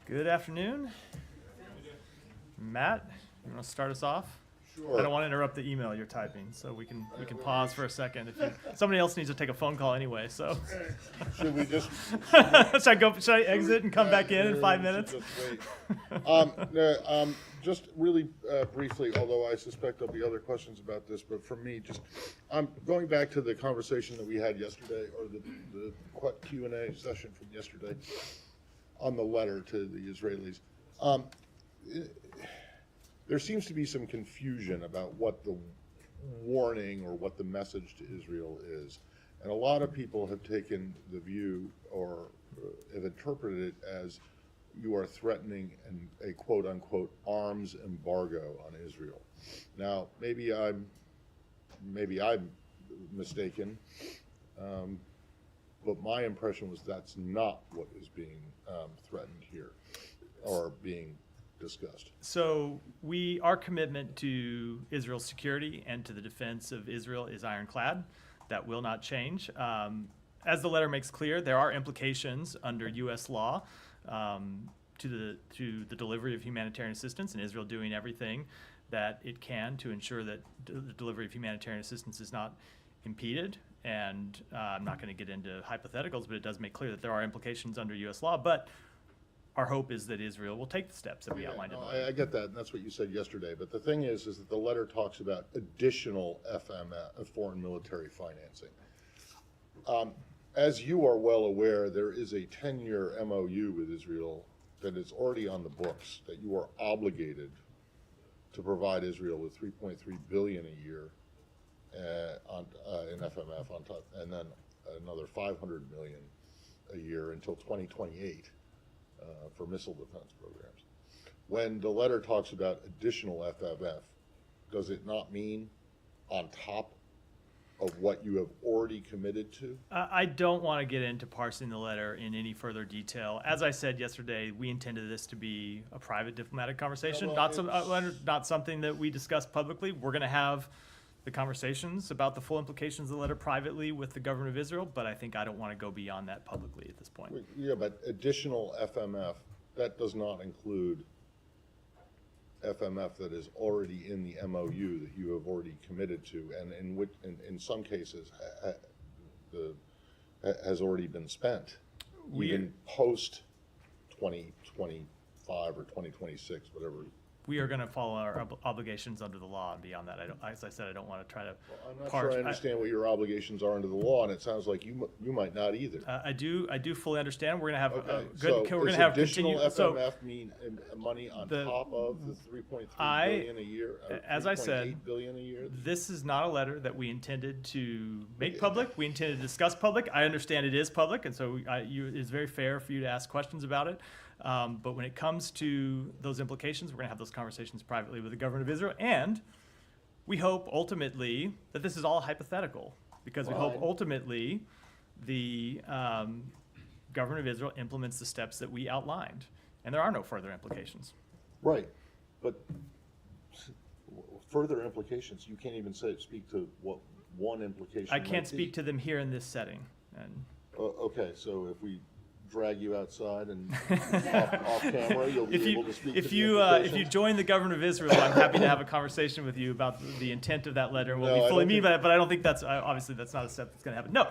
Good afternoon. Matt, you want to start us off? Sure. I don't want to interrupt the email you're typing, so we can pause for a second. Somebody else needs to take a phone call anyway, so. Should we just? Should I exit and come back in 5 minutes? Just really briefly, although I suspect there'll be other questions about this, but for me, just going back to the conversation that we had yesterday, or the Q&A session from yesterday on the letter to the Israelis. There seems to be some confusion about what the warning or what the message to Israel is. And a lot of people have taken the view or have interpreted it as you are threatening a quote unquote arms embargo on Israel. Now, maybe I'm mistaken, but my impression was that's not what is being threatened here or being discussed. So our commitment to Israel's security and to the defense of Israel is ironclad. That will not change. As the letter makes clear, there are implications under U.S. law to the delivery of humanitarian assistance, and Israel doing everything that it can to ensure that the delivery of humanitarian assistance is not impeded. And I'm not going to get into hypotheticals, but it does make clear that there are implications under U.S. law. But our hope is that Israel will take the steps that we outlined in the letter. I get that, and that's what you said yesterday. But the thing is that the letter talks about additional FMF, foreign military financing. As you are well aware, there is a 10-year MOU with Israel that is already on the books that you are obligated to provide Israel with $3.3 billion a year in FMF on top, and then another $500 million a year until 2028 for missile defense programs. When the letter talks about additional FMF, does it not mean on top of what you have already committed to? I don't want to get into parsing the letter in any further detail. As I said yesterday, we intended this to be a private diplomatic conversation, not something that we discuss publicly. We're going to have the conversations about the full implications of the letter privately with the government of Israel, but I think I don't want to go beyond that publicly at this point. Yeah, but additional FMF, that does not include FMF that is already in the MOU that you have already committed to, and in some cases has already been spent, even post 2025 or 2026, whatever. We are going to follow our obligations under the law, and beyond that, as I said, I don't want to try to. Well, I'm not sure I understand what your obligations are under the law, and it sounds like you might not either. I do fully understand. We're going to have okay. we're going to have additional continue. FMF mean money on top of the 3.3 billion a year? As I said, $8 billion a year. This is not a letter that we intended to make public. We intended to discuss public. I understand it is public, and so it's very fair for you to ask questions about it. But when it comes to those implications, we're going to have those conversations privately with the government of Israel. And we hope ultimately that this is all hypothetical, because we hope ultimately the government of Israel implements the steps that we outlined. And there are no further implications. Right. But further implications, you can't even speak to what one implication I can't might speak be. to them here in this setting. And okay, so if we drag you outside and off camera, you'll be able to speak to the implications? If you join the government of Israel, I'm happy to have a conversation with you about the intent of that letter and what we fully mean by it. But I don't think that's obviously that's not a step that's going to happen. No,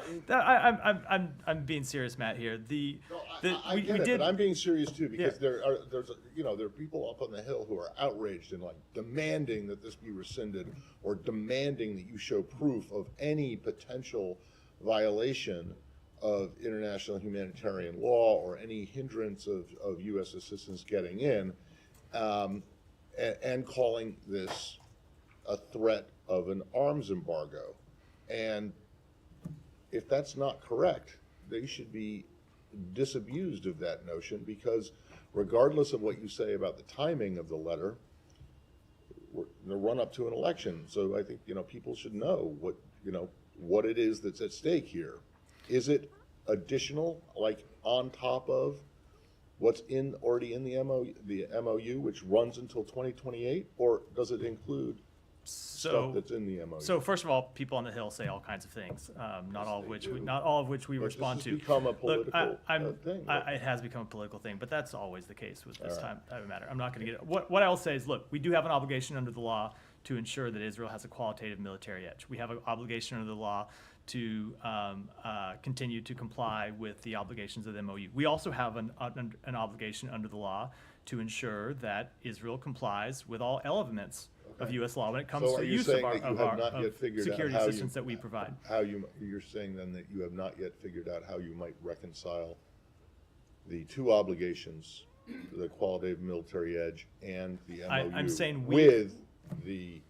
I'm being serious, Matt. Here, I get it, but I'm being serious too, because there are people up on the Hill who are outraged and demanding that this be rescinded, or demanding that you show proof of any potential violation of international humanitarian law or any hindrance of U.S. assistance getting in, and calling this a threat of an arms embargo. And if that's not correct, they should be disabused of that notion, because regardless of what you say about the timing of the letter, we're in the run up to an election. So I think people should know what it is that's at stake here. Is it additional, on top of what's already in the MOU, which runs until 2028, or does it include stuff that's in the MOU? So first of all, people on the Hill say all kinds of things, not all of which we Yes, respond this to. has become a Look, political thing. it has become a political thing, but that's always the case with this type of matter. I'm not going to get it. What I will say is, look, we do have an obligation under the law to ensure that Israel has a qualitative military edge. We have an obligation under the law to continue to comply with the obligations of the MOU. We also have an obligation under the law to ensure that Israel complies with all elements of U.S. law when it comes So to are the you use saying of that you have not yet figured out security how you- assistance that we provide. You're saying then that you have not yet figured out how you might reconcile the two obligations, the qualitative military edge and the MOU, I'm saying with the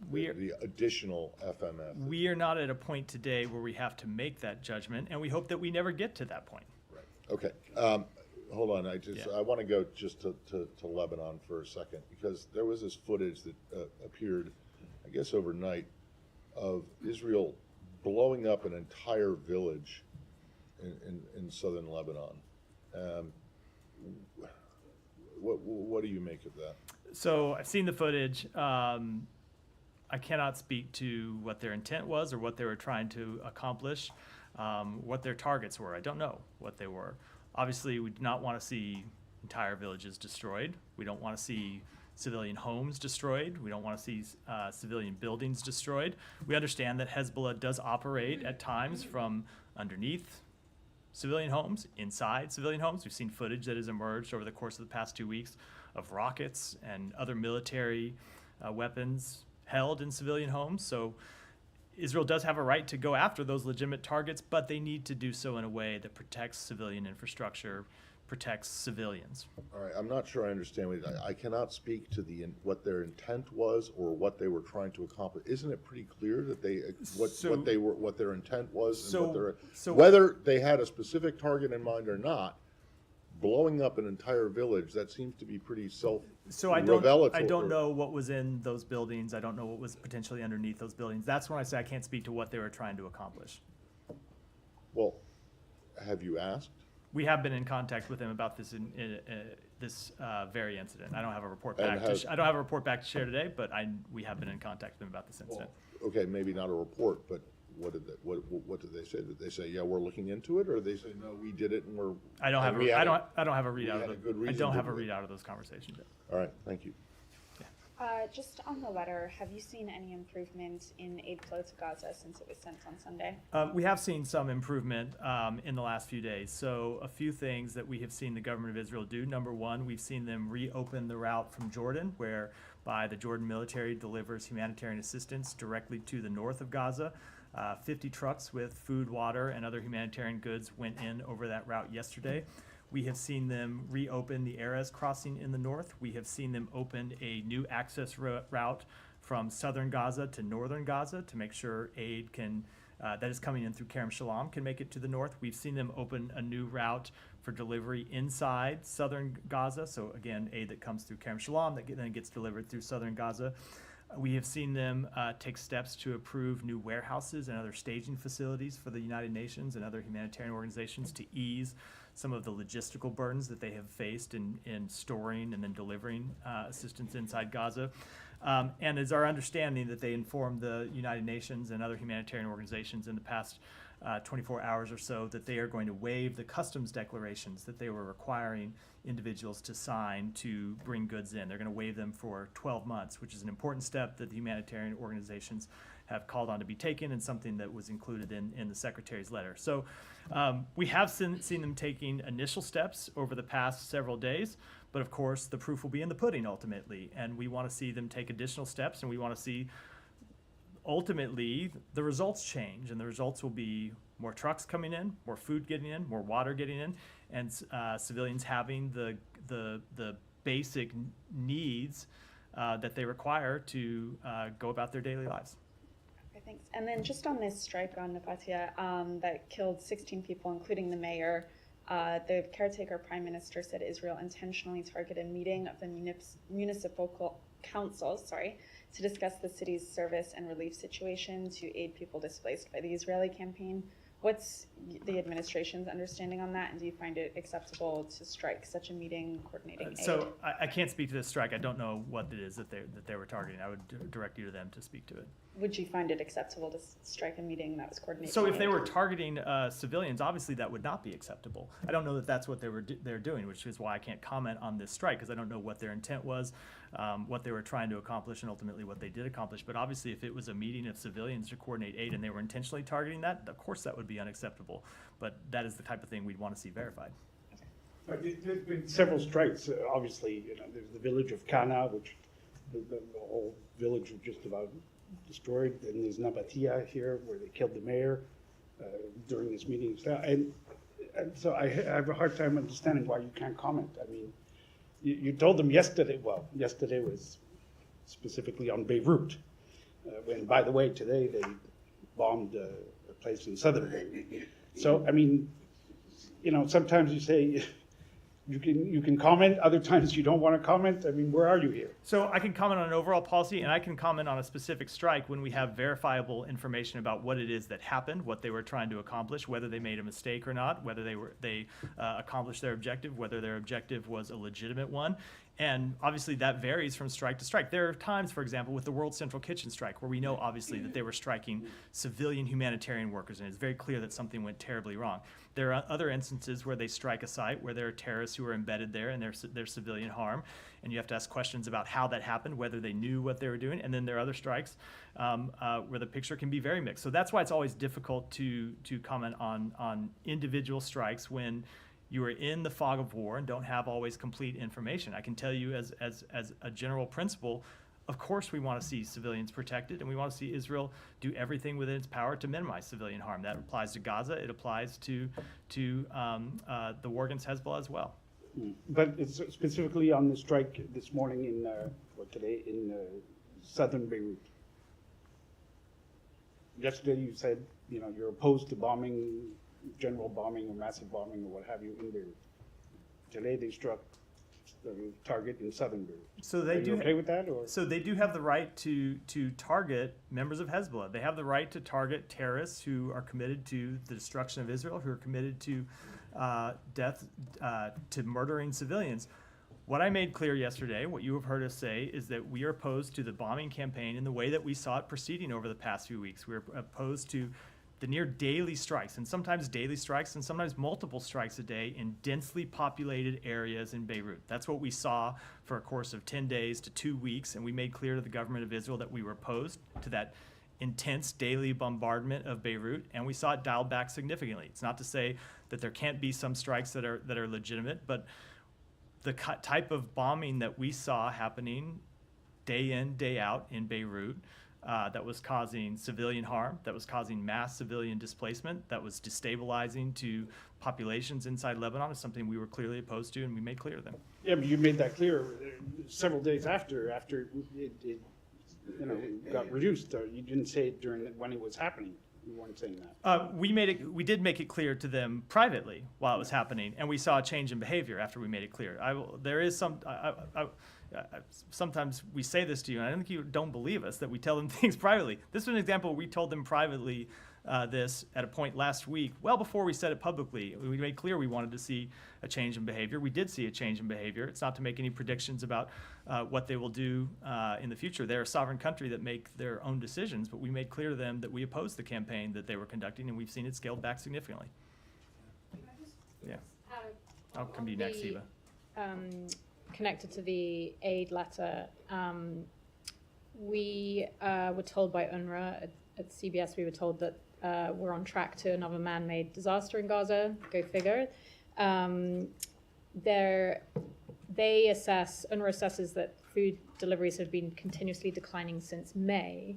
We're- the additional FMF. We are not at a point today where we have to make that judgment, and we hope that we never get to that point. Right. Okay. Hold on. Yeah. I want to go just to Lebanon for a second, because there was this footage that appeared, I guess, overnight, of Israel blowing up an entire village in southern Lebanon. What do you make of that? So I've seen the footage. I cannot speak to what their intent was or what they were trying to accomplish, what their targets were. I don't know what they were. Obviously, we do not want to see entire villages destroyed. We don't want to see civilian homes destroyed. We don't want to see civilian buildings destroyed. We understand that Hezbollah does operate at times from underneath civilian homes, inside civilian homes. We've seen footage that has emerged over the course of the past 2 weeks of rockets and other military weapons held in civilian homes. So Israel does have a right to go after those legitimate targets, but they need to do so in a way that protects civilian infrastructure, protects civilians. All right, I'm not sure I understand. I cannot speak to what their intent was or what they were trying to accomplish. Isn't it pretty clear that what their intent was, and whether they had a specific target in mind or not? Blowing up an entire village, that seems to be pretty revelatory. I don't know what was in those buildings. I don't know what was potentially underneath those buildings. That's when I say I can't speak to what they were trying to accomplish. Well, have you asked? We have been in contact with them about this this very incident. I don't have a report back. I don't have a report back to share today, but we have been in contact with them about this incident. Well, okay, maybe not a report, but what did they say? Did they say, yeah, we're looking into it, or did they say, no, we did it and we're? I don't have a readout of those conversations yet. All right, thank you. Just on the letter, have you seen any improvement in aid flow to Gaza since it was sent on Sunday? We have seen some improvement in the last few days. So a few things that we have seen the government of Israel do. Number one, we've seen them reopen the route from Jordan, whereby the Jordan military delivers humanitarian assistance directly to the north of Gaza. 50 trucks with food, water, and other humanitarian goods went in over that route yesterday. We have seen them reopen the Erez crossing in the north. We have seen them open a new access route from southern Gaza to northern Gaza to make sure aid that is coming in through Kerem Shalom can make it to the north. We've seen them open a new route for delivery inside southern Gaza. So again, aid that comes through Kerem Shalom that then gets delivered through southern Gaza. We have seen them take steps to approve new warehouses and other staging facilities for the United Nations and other humanitarian organizations to ease some of the logistical burdens that they have faced in storing and then delivering assistance inside Gaza. And it's our understanding that they informed the United Nations and other humanitarian organizations in the past 24 hours or so that they are going to waive the customs declarations that they were requiring individuals to sign to bring goods in. They're going to waive them for 12 months, which is an important step that the humanitarian organizations have called on to be taken and something that was included in the Secretary's letter. So we have seen them taking initial steps over the past several days, but of course the proof will be in the pudding ultimately, and we want to see them take additional steps, and we want to see ultimately the results change, and the results will be more trucks coming in, more food getting in, more water getting in, and civilians having the basic needs that they require to go about their daily lives. Okay, thanks. And then just on this strike on Nabatea that killed 16 people, including the mayor, the caretaker prime minister said Israel intentionally targeted a meeting of the municipal councils, to discuss the city's service and relief situation to aid people displaced by the Israeli campaign. What's the administration's understanding on that, and do you find it acceptable to strike such a meeting coordinating aid? So I can't speak to this strike. I don't know what it is that they were targeting. I would direct you to them to speak to it. Would you find it acceptable to strike a meeting that was coordinating So if they aid? were targeting civilians, obviously that would not be acceptable. I don't know that that's what they're doing, which is why I can't comment on this strike, because I don't know what their intent was, what they were trying to accomplish, and ultimately what they did accomplish. But obviously, if it was a meeting of civilians to coordinate aid and they were intentionally targeting that, of course that would be unacceptable. But that is the type of thing we'd want to see verified. There's been several strikes, obviously, there's the village of Cana, which the whole village was just about destroyed, and there's Nabatea here, where they killed the mayor during this meeting. And so I have a hard time understanding why you can't comment. I mean, you told them yesterday, well, yesterday was specifically on Beirut, when, by the way, today they bombed a place in southern Beirut. So, I mean, sometimes you say you can comment, other times you don't want to comment. I mean, where are you here? So I can comment on an overall policy, and I can comment on a specific strike when we have verifiable information about what it is that happened, what they were trying to accomplish, whether they made a mistake or not, whether they accomplished their objective, whether their objective was a legitimate one. And obviously that varies from strike to strike. There are times, for example, with the World Central Kitchen strike, where we know obviously that they were striking civilian humanitarian workers, and it's very clear that something went terribly wrong. There are other instances where they strike a site where there are terrorists who are embedded there and there's civilian harm, and you have to ask questions about how that happened, whether they knew what they were doing. And then there are other strikes where the picture can be very mixed. So that's why it's always difficult to comment on individual strikes when you are in the fog of war and don't have always complete information. I can tell you as a general principle, of course we want to see civilians protected, and we want to see Israel do everything within its power to minimize civilian harm. That applies to Gaza. It applies to the war against Hezbollah as well. But it's specifically on the strike this morning or today in southern Beirut. Yesterday you said, you're opposed to bombing, general bombing or massive bombing or what have you in Beirut. Today they struck the target in southern Beirut. So they Are you okay with that? Or? So they do have the right to target members of Hezbollah. They have the right to target terrorists who are committed to the destruction of Israel, who are committed to death, to murdering civilians. What I made clear yesterday, what you have heard us say, is that we are opposed to the bombing campaign in the way that we saw it proceeding over the past few weeks. We're opposed to the near daily strikes, and sometimes daily strikes, and sometimes multiple strikes a day in densely populated areas in Beirut. That's what we saw for a course of 10 days to 2 weeks, and we made clear to the government of Israel that we were opposed to that intense daily bombardment of Beirut, and we saw it dialed back significantly. It's not to say that there can't be some strikes that are legitimate, but the type of bombing that we saw happening day in, day out in Beirut, that was causing civilian harm, that was causing mass civilian displacement, that was destabilizing to populations inside Lebanon, is something we were clearly opposed to, and we made clear to them. Yeah, but you made that clear several days after it got reduced. You didn't say it when it was happening. You weren't saying that. We did make it clear to them privately while it was happening, and we saw a change in behavior after we made it clear. Sometimes we say this to you, and I think you don't believe us, that we tell them things privately. This is an example where we told them privately this at a point last week, well before we said it publicly. We made clear we wanted to see a change in behavior. We did see a change in behavior. It's not to make any predictions about what they will do in the future. They're a sovereign country that make their own decisions, but we made clear to them that we opposed the campaign that they were conducting, and we've seen it scaled back significantly. Yeah. I'll come to you next, Eva. Connected to the aid letter, we were told by UNRWA at CBS, we were told that we're on track to another man-made disaster in Gaza. Go figure. UNRWA assesses that food deliveries have been continuously declining since May.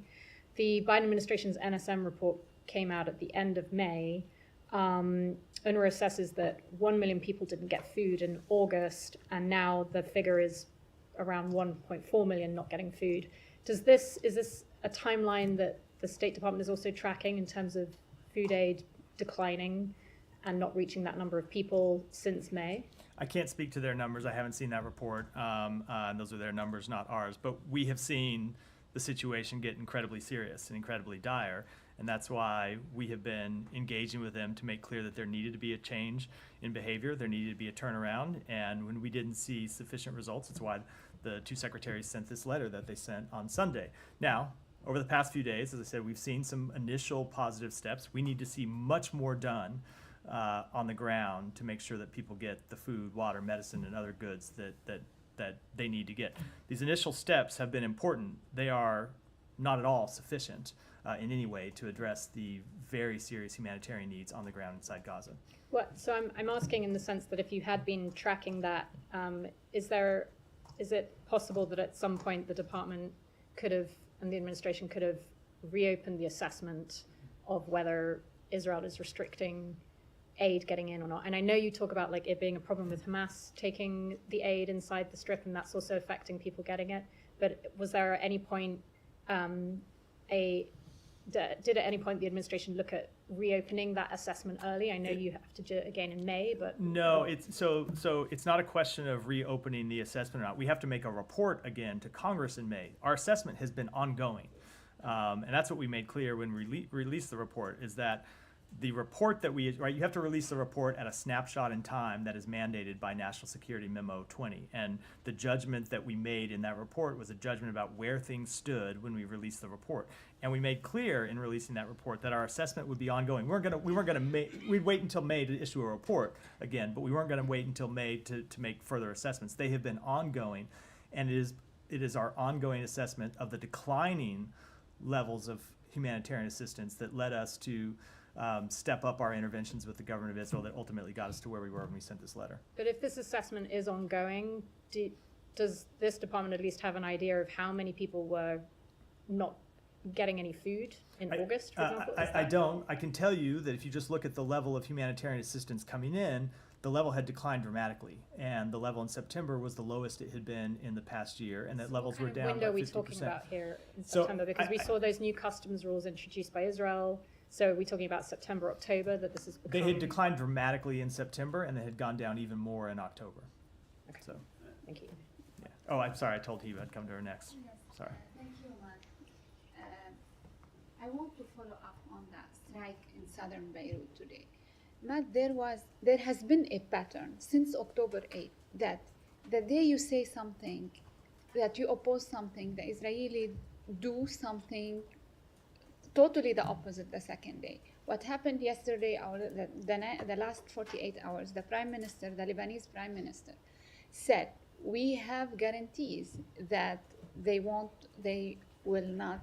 The Biden administration's NSM report came out at the end of May. UNRWA assesses that 1 million people didn't get food in August, and now the figure is around 1.4 million not getting food. Is this a timeline that the State Department is also tracking in terms of food aid declining and not reaching that number of people since May? I can't speak to their numbers. I haven't seen that report. And those are their numbers, not ours. But we have seen the situation get incredibly serious and incredibly dire. And that's why we have been engaging with them to make clear that there needed to be a change in behavior, there needed to be a turnaround. And when we didn't see sufficient results, it's why the two secretaries sent this letter that they sent on Sunday. Now, over the past few days, as I said, we've seen some initial positive steps. We need to see much more done on the ground to make sure that people get the food, water, medicine, and other goods that they need to get. These initial steps have been important. They are not at all sufficient in any way to address the very serious humanitarian needs on the ground inside Gaza. So I'm asking in the sense that if you had been tracking that, is it possible that at some point the department could have, and the administration could have reopened the assessment of whether Israel is restricting aid getting in or not? And I know you talk about like it being a problem with Hamas taking the aid inside the Strip, and that's also affecting people getting it. But was there at any point did at any point the administration look at reopening that assessment early? I know you have to do it again in May, but no, it's so it's not a question of reopening the assessment or not. We have to make a report again to Congress in May. Our assessment has been ongoing, and that's what we made clear when we released the report. Is that the report that you have to release the report at a snapshot in time that is mandated by National Security Memo 20. And the judgment that we made in that report was a judgment about where things stood when we released the report. And we made clear in releasing that report that our assessment would be ongoing. We'd wait until May to issue a report again, but we weren't going to wait until May to make further assessments. They have been ongoing, and it is our ongoing assessment of the declining levels of humanitarian assistance that led us to step up our interventions with the government of Israel that ultimately got us to where we were when we sent this letter. But if this assessment is ongoing, does this department at least have an idea of how many people were not getting any food in August, for example? I don't. I can tell you that if you just look at the level of humanitarian assistance coming in, the level had declined dramatically, and the level in September was the lowest it had been in the past year, and that levels were down by 50%. What kind of window are we talking about here in September? Because we saw those new customs rules introduced by Israel. So are we talking about September, October, that this has become... They had declined dramatically in September, and they had gone down even more in October. Okay. So, thank you. yeah. Oh, I'm sorry. I told Hiba I'd come to her next. Yes. Sorry. Thank you, Mark. I want to follow up on that strike in southern Beirut today. Matt, there has been a pattern since October 8th that the day you say something, that you oppose something, the Israeli do something totally the opposite the second day. What happened yesterday, the last 48 hours, the Prime Minister, the Lebanese Prime Minister, said, we have guarantees that they will not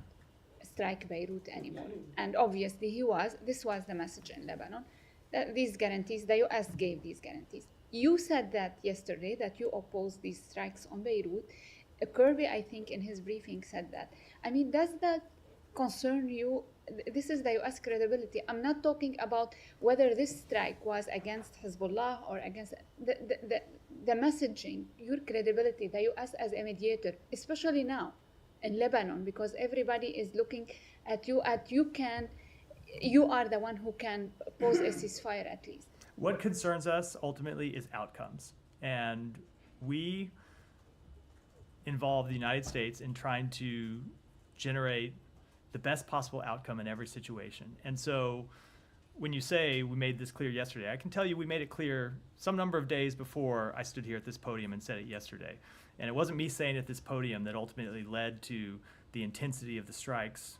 strike Beirut anymore. And obviously this was the message in Lebanon, that these guarantees, the US gave these guarantees. You said that yesterday, that you opposed these strikes on Beirut. Kirby, I think in his briefing said that. I mean, does that concern you? This is the US credibility. I'm not talking about whether this strike was against Hezbollah or against the messaging, your credibility, the US as a mediator, especially now in Lebanon, because everybody is looking at you, you are the one who can pose a ceasefire at least. What concerns us ultimately is outcomes. And we involve the United States in trying to generate the best possible outcome in every situation. And so when you say we made this clear yesterday, I can tell you we made it clear some number of days before I stood here at this podium and said it yesterday. And it wasn't me saying at this podium that ultimately led to the intensity of the strikes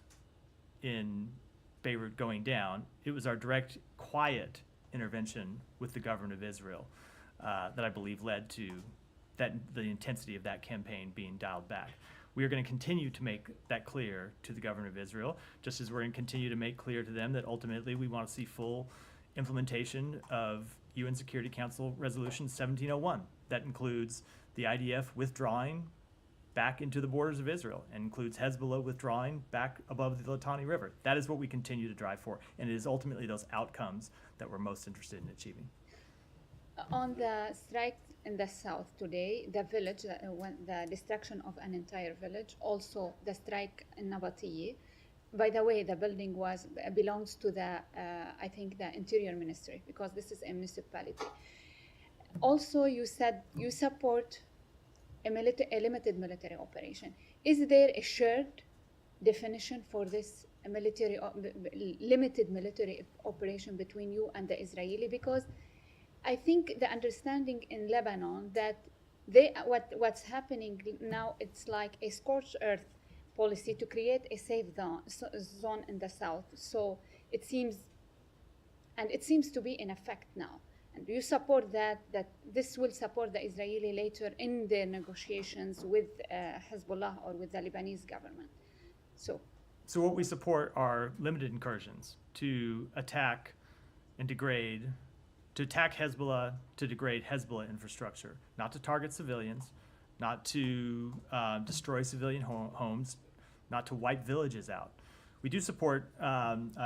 in Beirut going down. It was our direct, quiet intervention with the government of Israel that I believe led to the intensity of that campaign being dialed back. We are going to continue to make that clear to the government of Israel, just as we're going to continue to make clear to them that ultimately we want to see full implementation of UN Security Council Resolution 1701. That includes the IDF withdrawing back into the borders of Israel and includes Hezbollah withdrawing back above the Litani River. That is what we continue to drive for, and it is ultimately those outcomes that we're most interested in achieving. On the strike in the south today, the village, the destruction of an entire village, also the strike in Nabatieh. By the way, the building belongs to I think the Interior Ministry, because this is a municipality. Also, you said you support a limited military operation. Is there a shared definition for this a limited military operation between you and the Israeli, because I think the understanding in Lebanon that what's happening now, it's like a scorched earth policy to create a safe zone in the south. So it seems to be in effect now. And do you support that this will support the Israeli later in their negotiations with Hezbollah or with the Lebanese government? So what we support are limited incursions to attack and degrade, to attack Hezbollah, to degrade Hezbollah infrastructure, not to target civilians, not to destroy civilian homes, not to wipe villages out. We do support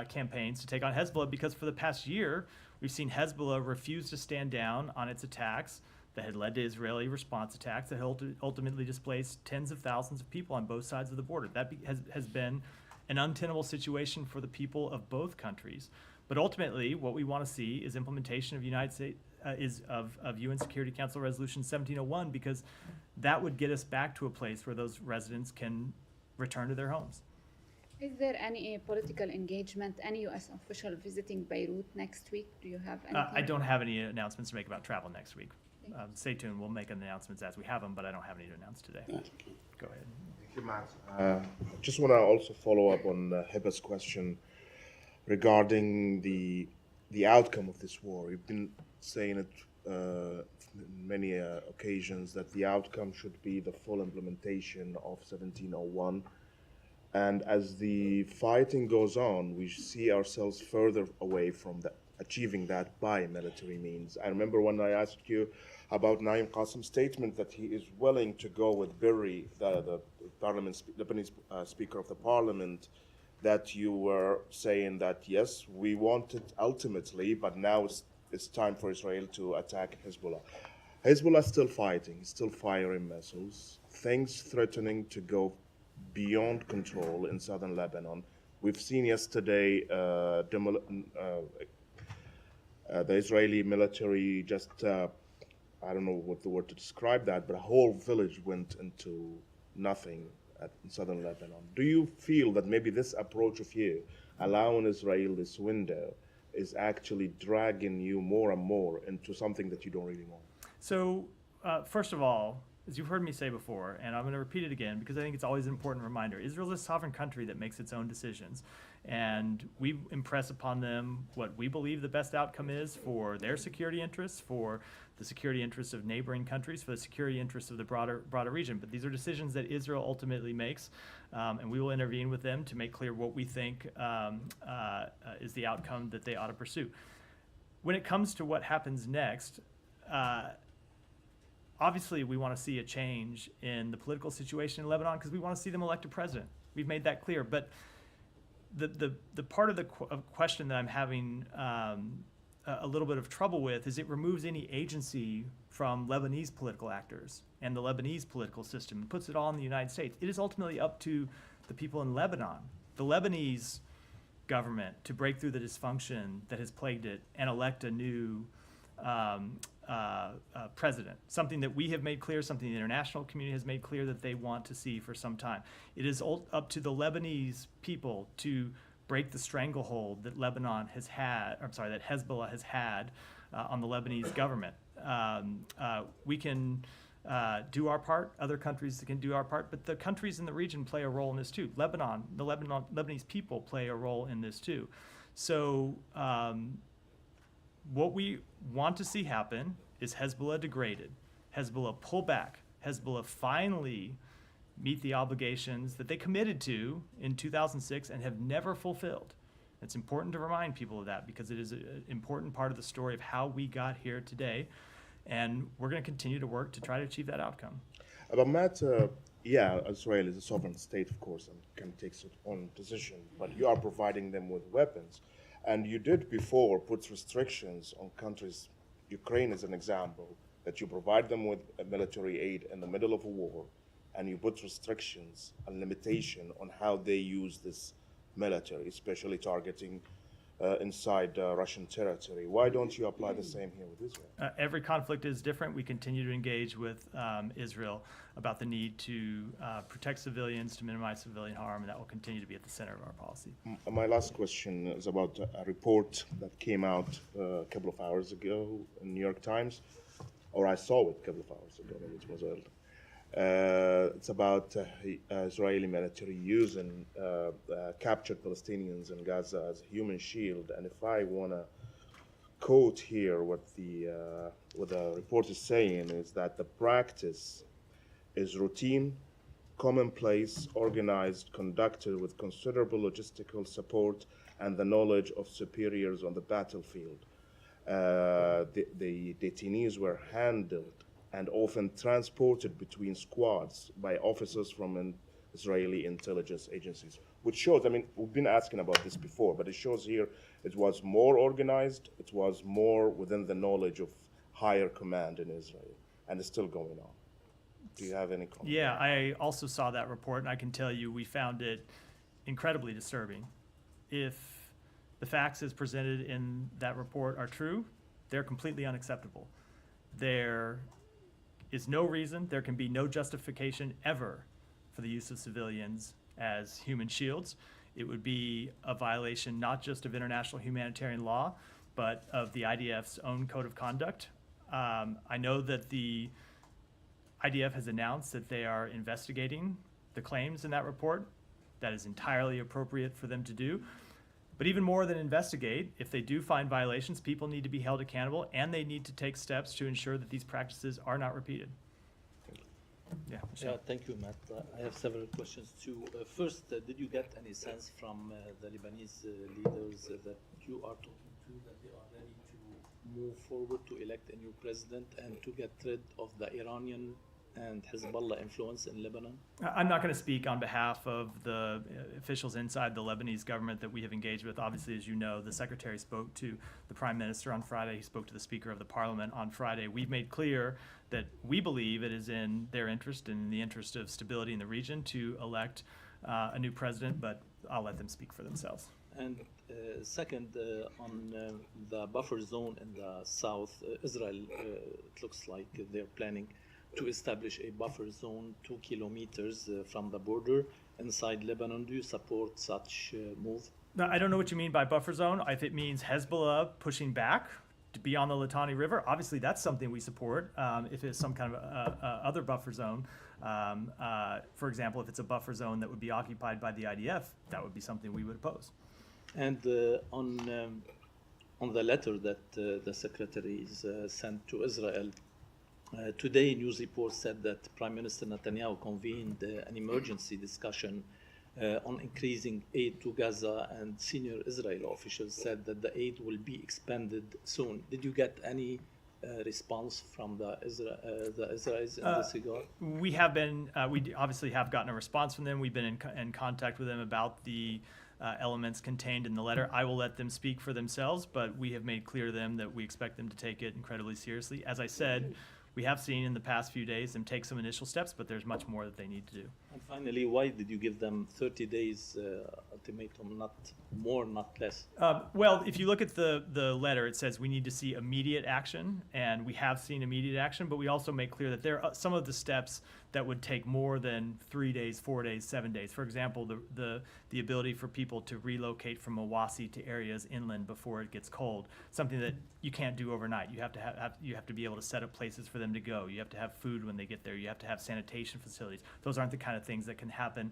campaigns to take on Hezbollah because for the past year, we've seen Hezbollah refuse to stand down on its attacks that had led to Israeli response attacks that ultimately displaced tens of thousands of people on both sides of the border. That has been an untenable situation for the people of both countries. But ultimately, what we want to see is implementation of United States of UN Security Council Resolution 1701, because that would get us back to a place where those residents can return to their homes. Is there any political engagement, any U.S. official visiting Beirut next week? Do you have anything? I don't have any announcements to make about travel next week. Stay tuned. We'll make announcements as we have them, but I don't have any to announce today. Go ahead. Thank you, Matt. I just want to also follow up on Heba's question regarding the outcome of this war. You've been saying it on many occasions that the outcome should be the full implementation of 1701. And as the fighting goes on, we see ourselves further away from achieving that by military means. I remember when I asked you about Naim Qasim's statement that he is willing to go with Berri, the Lebanese Speaker of the Parliament, that you were saying that, yes, we want it ultimately, but now it's time for Israel to attack Hezbollah. Hezbollah is still fighting, still firing missiles, things threatening to go beyond control in southern Lebanon. We've seen yesterday the Israeli military just, I don't know what the word to describe that, but a whole village went into nothing in southern Lebanon. Do you feel that maybe this approach of you, allowing Israel this window, is actually dragging you more and more into something that you don't really want? So, first of all, as you've heard me say before, and I'm going to repeat it again because I think it's always an important reminder, Israel is a sovereign country that makes its own decisions. And we impress upon them what we believe the best outcome is for their security interests, for the security interests of neighboring countries, for the security interests of the broader region. But these are decisions that Israel ultimately makes, and we will intervene with them to make clear what we think is the outcome that they ought to pursue. When it comes to what happens next, obviously, we want to see a change in the political situation in Lebanon because we want to see them elect a president. We've made that clear. But the part of the question that I'm having a little bit of trouble with is it removes any agency from Lebanese political actors and the Lebanese political system and puts it all in the United States. It is ultimately up to the people in Lebanon, the Lebanese government, to break through the dysfunction that has plagued it and elect a new president, something that we have made clear, something the international community has made clear that they want to see for some time. It is up to the Lebanese people to break the stranglehold that Lebanon has had, that Hezbollah has had on the Lebanese government. We can do our part, other countries can do our part, but the countries in the region play a role in this too. The Lebanese people play a role in this too. So what we want to see happen is Hezbollah degraded, Hezbollah pull back, Hezbollah finally meet the obligations that they committed to in 2006 and have never fulfilled. It's important to remind people of that because it is an important part of the story of how we got here today, and we're going to continue to work to try to achieve that outcome. But Matt, Israel is a sovereign state, of course, and can take its own decision, but you are providing them with weapons. And you did before put restrictions on countries, Ukraine is an example, that you provide them with military aid in the middle of a war, and you put restrictions and limitation on how they use this military, especially targeting inside Russian territory. Why don't you apply the same here with Israel? Every conflict is different. We continue to engage with Israel about the need to protect civilians, to minimize civilian harm, and that will continue to be at the center of our policy. My last question is about a report that came out a couple of hours ago in New York Times, or I saw it a couple of hours ago, maybe it was early. It's about Israeli military using captured Palestinians in Gaza as a human shield. And if I want to quote here what the report is saying, is that the practice is routine, commonplace, organized, conducted with considerable logistical support and the knowledge of superiors on the battlefield. The detainees were handled and often transported between squads by officers from Israeli intelligence agencies, which shows, I mean, we've been asking about this before, but it shows here it was more organized, it was more within the knowledge of higher command in Israel, and it's still going on. Do you have any comment? Yeah, I also saw that report, and I can tell you we found it incredibly disturbing. If the facts as presented in that report are true, they're completely unacceptable. There is no reason, there can be no justification ever for the use of civilians as human shields. It would be a violation not just of international humanitarian law, but of the IDF's own code of conduct. I know that the IDF has announced that they are investigating the claims in that report. That is entirely appropriate for them to do. But even more than investigate, if they do find violations, people need to be held accountable, and they need to take steps to ensure that these practices are not repeated. Yeah. Yeah, thank you, Matt. I have several questions too. First, did you get any sense from the Lebanese leaders that you are talking to that they are ready to move forward to elect a new president and to get rid of the Iranian and Hezbollah influence in Lebanon? I'm not going to speak on behalf of the officials inside the Lebanese government that we have engaged with. Obviously, as you know, the secretary spoke to the prime minister on Friday. He spoke to the speaker of the parliament on Friday. We've made clear that we believe it is in their interest and in the interest of stability in the region to elect a new president, but I'll let them speak for themselves. And second, on the buffer zone in the south, Israel, it looks like they're planning to establish a buffer zone 2 kilometers from the border inside Lebanon. Do you support such move? Now, I don't know what you mean by buffer zone. If it means Hezbollah pushing back to be on the Litani River, obviously that's something we support. If it's some kind of other buffer zone, for example, if it's a buffer zone that would be occupied by the IDF, that would be something we would oppose. And on the letter that the secretaries sent to Israel, today, news reports said that Prime Minister Netanyahu convened an emergency discussion on increasing aid to Gaza, and senior Israeli officials said that the aid will be expanded soon. Did you get any response from the Israelis in this regard? We have been, we obviously have gotten a response from them. We've been in contact with them about the elements contained in the letter. I will let them speak for themselves, but we have made clear to them that we expect them to take it incredibly seriously. As I said, we have seen in the past few days them take some initial steps, but there's much more that they need to do. And finally, why did you give them 30 days ultimatum, not more, not less? Well, if you look at the letter, it says we need to see immediate action, and we have seen immediate action, but we also make clear that there are some of the steps that would take more than 3 days, 4 days, 7 days. For example, the ability for people to relocate from Mawasi to areas inland before it gets cold, something that you can't do overnight. You have to be able to set up places for them to go. You have to have food when they get there. You have to have sanitation facilities. Those aren't the kind of things that can happen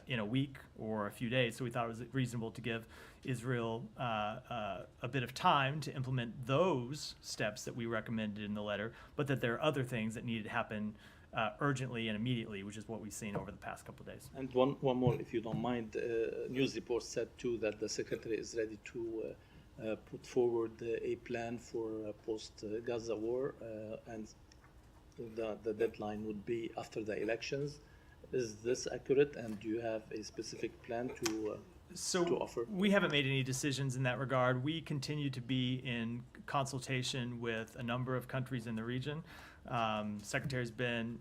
in a week or a few days. So we thought it was reasonable to give Israel a bit of time to implement those steps that we recommended in the letter, but that there are other things that needed to happen urgently and immediately, which is what we've seen over the past couple of days. And one more, if you don't mind. News reports said too that the secretary is ready to put forward a plan for post-Gaza war, and the deadline would be after the elections. Is this accurate, and do you have a specific plan to offer? We haven't made any decisions in that regard. We continue to be in consultation with a number of countries in the region. Secretary's